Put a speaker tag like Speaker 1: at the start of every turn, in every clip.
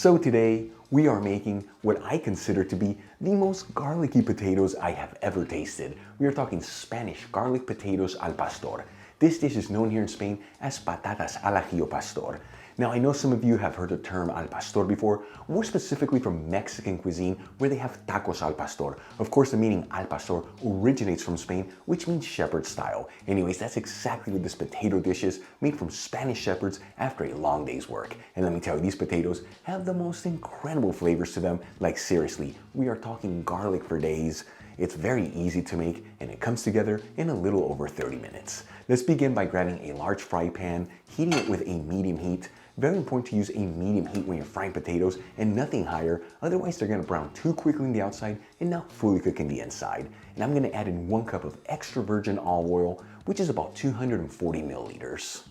Speaker 1: So today, we are making what I consider to be the most garlicky potatoes I have ever tasted. We are talking Spanish garlic potatoes al pastor. This dish is known here in Spain as patatas al ajillo pastor. Now, I know some of you have heard the term al pastor before, more specifically from Mexican cuisine where they have tacos al pastor. Of course, the meaning al pastor originates from Spain, which means shepherd style. Anyways, that's exactly what this potato dish is, made from Spanish shepherds after a long day's work. And let me tell you, these potatoes have the most incredible flavors to them. Like seriously, we are talking garlic for days. It's very easy to make and it comes together in a little over 30 minutes. Let's begin by grabbing a large fry pan, heating it with a medium heat. Very important to use a medium heat when you're frying potatoes and nothing higher, otherwise they're gonna brown too quickly on the outside and not fully cook in the inside. And I'm gonna add in 1 cup of extra virgin olive oil, which is about 240 milliliters.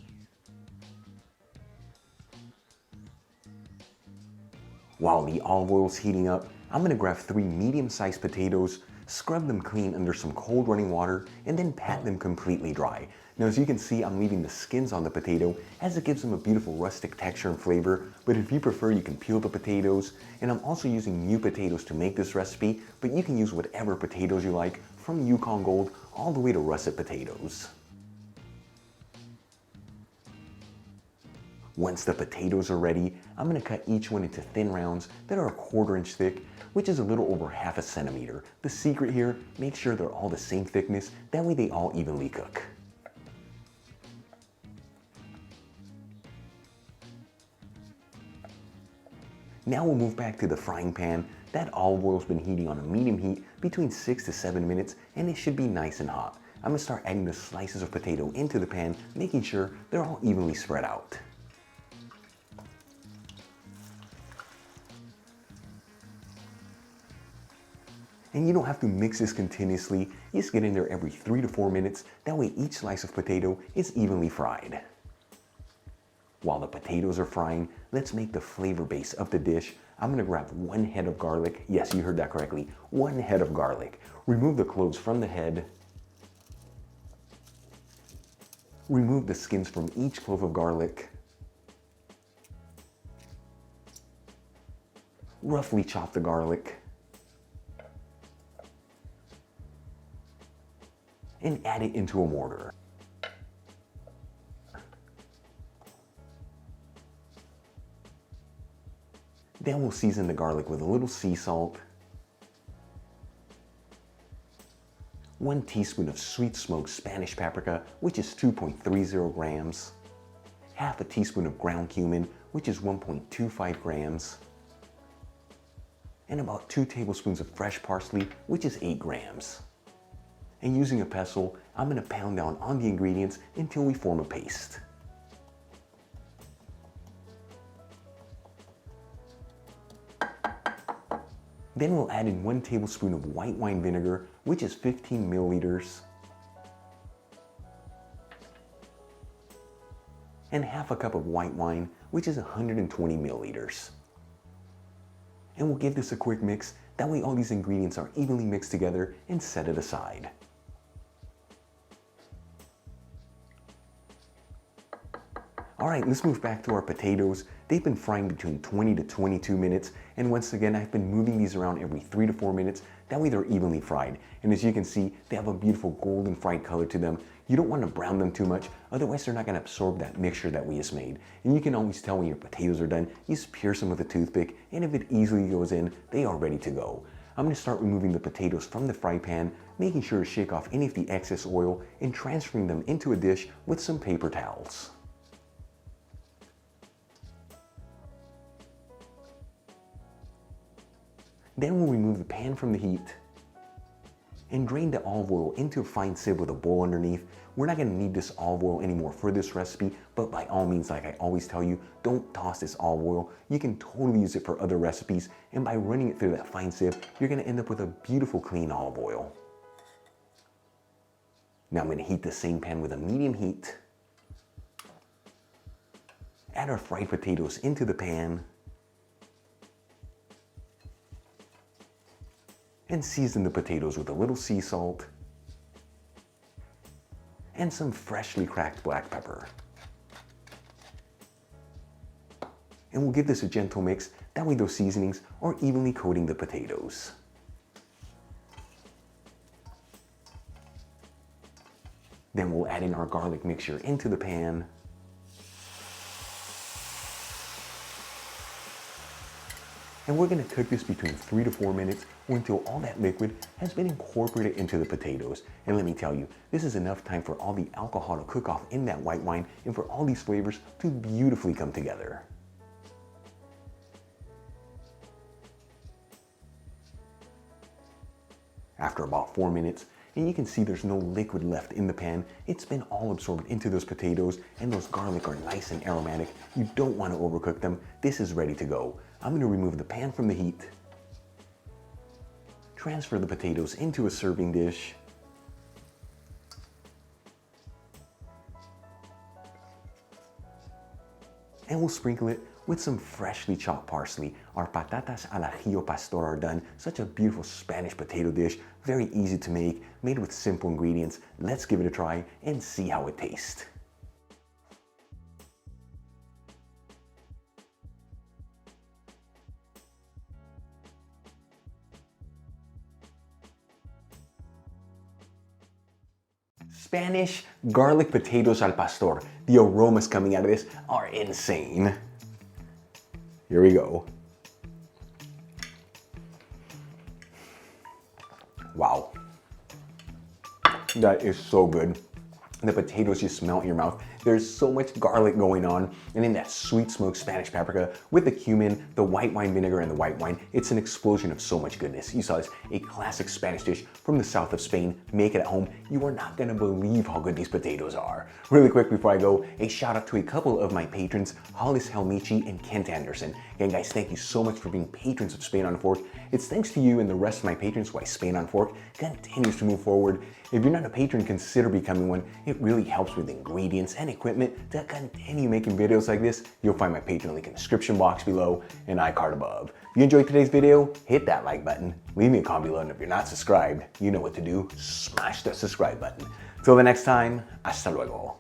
Speaker 1: While the olive oil is heating up, I'm gonna grab 3 medium-sized potatoes, scrub them clean under some cold running water, and then pat them completely dry. Now, as you can see, I'm leaving the skins on the potato as it gives them a beautiful rustic texture and flavor, but if you prefer, you can peel the potatoes. And I'm also using new potatoes to make this recipe, but you can use whatever potatoes you like, from Yukon Gold all the way to russet potatoes. Once the potatoes are ready, I'm gonna cut each one into thin rounds that are 1/4 inch thick, which is a little over 1/2 centimeter. The secret here, make sure they're all the same thickness, that way they all evenly cook. Now we'll move back to the frying pan. That olive oil's been heating on a medium heat between 6 to 7 minutes, and it should be nice and hot. I'm gonna start adding the slices of potato into the pan, making sure they're all evenly spread out. And you don't have to mix this continuously, just get in there every 3 to 4 minutes, that way each slice of potato is evenly fried. While the potatoes are frying, let's make the flavor base of the dish. I'm gonna grab 1 head of garlic. Yes, you heard that correctly, 1 head of garlic. Remove the cloves from the head. Remove the skins from each clove of garlic. Roughly chop the garlic. And add it into a mortar. Then we'll season the garlic with a little sea salt, 1 teaspoon of sweet smoked Spanish paprika, which is 2.30 grams, 1/2 teaspoon of ground cumin, which is 1.25 grams, and about 2 tablespoons of fresh parsley, which is 8 grams. And using a pestle, I'm gonna pound down on the ingredients until we form a paste. Then we'll add in 1 tablespoon of white wine vinegar, which is 15 milliliters, and 1/2 cup of white wine, which is 120 milliliters. And we'll give this a quick mix, that way all these ingredients are evenly mixed together, and set it aside. All right, let's move back to our potatoes. They've been frying between 20 to 22 minutes. And once again, I've been moving these around every 3 to 4 minutes. That way they're evenly fried. And as you can see, they have a beautiful golden fried color to them. You don't want to brown them too much, otherwise they're not going to absorb that mixture that we just made. And you can always tell when your potatoes are done. You just pierce them with a toothpick, and if it easily goes in, they are ready to go. I'm going to start removing the potatoes from the fry pan, making sure to shake off any of the excess oil, and transferring them into a dish with some paper towels. Then we'll remove the pan from the heat and drain the olive oil into a fine sieve with a bowl underneath. We're not gonna need this olive oil anymore for this recipe, but by all means, like I always tell you, don't toss this olive oil. You can totally use it for other recipes, and by running it through that fine sieve, you're gonna end up with a beautiful clean olive oil. Now I'm gonna heat the same pan with a medium heat. Add our fried potatoes into the pan. And season the potatoes with a little sea salt and some freshly cracked black pepper. And we'll give this a gentle mix, That way those seasonings are evenly coating the potatoes. Then we'll add in our garlic mixture into the pan. And we're gonna cook this between 3 to 4 minutes or until all that liquid has been incorporated into the potatoes. And let me tell you, this is enough time for all the alcohol to cook off in that white wine and for all these flavors to beautifully come together. After about 4 minutes, and you can see there's no liquid left in the pan. It's been all absorbed into those potatoes, and those garlic are nice and aromatic. You don't want to overcook them. This is ready to go. I'm going to remove the pan from the heat, transfer the potatoes into a serving dish, and we'll sprinkle it with some freshly chopped parsley. Our patatas al ajillo pastor are done. Such a beautiful Spanish potato dish, very easy to make, made with simple ingredients. Let's give it a try and see how it tastes. Spanish garlic potatoes al pastor. The aromas coming out of this are insane. Here we go. Wow. That is so good. The potatoes just melt in your mouth. There's so much garlic going on, and in that sweet smoked Spanish paprika with the cumin, the white wine vinegar, and the white wine, it's an explosion of so much goodness. You saw this, a classic Spanish dish from the south of Spain. Make it at home. You are not gonna believe how good these potatoes are. Really quick before I go, a shout out to a couple of my patrons, Hollis Helmichi and Kent Anderson. Again, guys, thank you so much for being patrons of Spain on Fork. It's thanks to you and the rest of my patrons why Spain on Fork continues to move forward. If you're not a patron, consider becoming one. It really helps with ingredients and equipment to continue making videos like this. You'll find my Patreon link in the description box below and iCard above. If you enjoyed today's video, hit that like button. Leave me a comment below, and if you're not subscribed, you know what to do. Smash that subscribe button. Till the next time, hasta luego.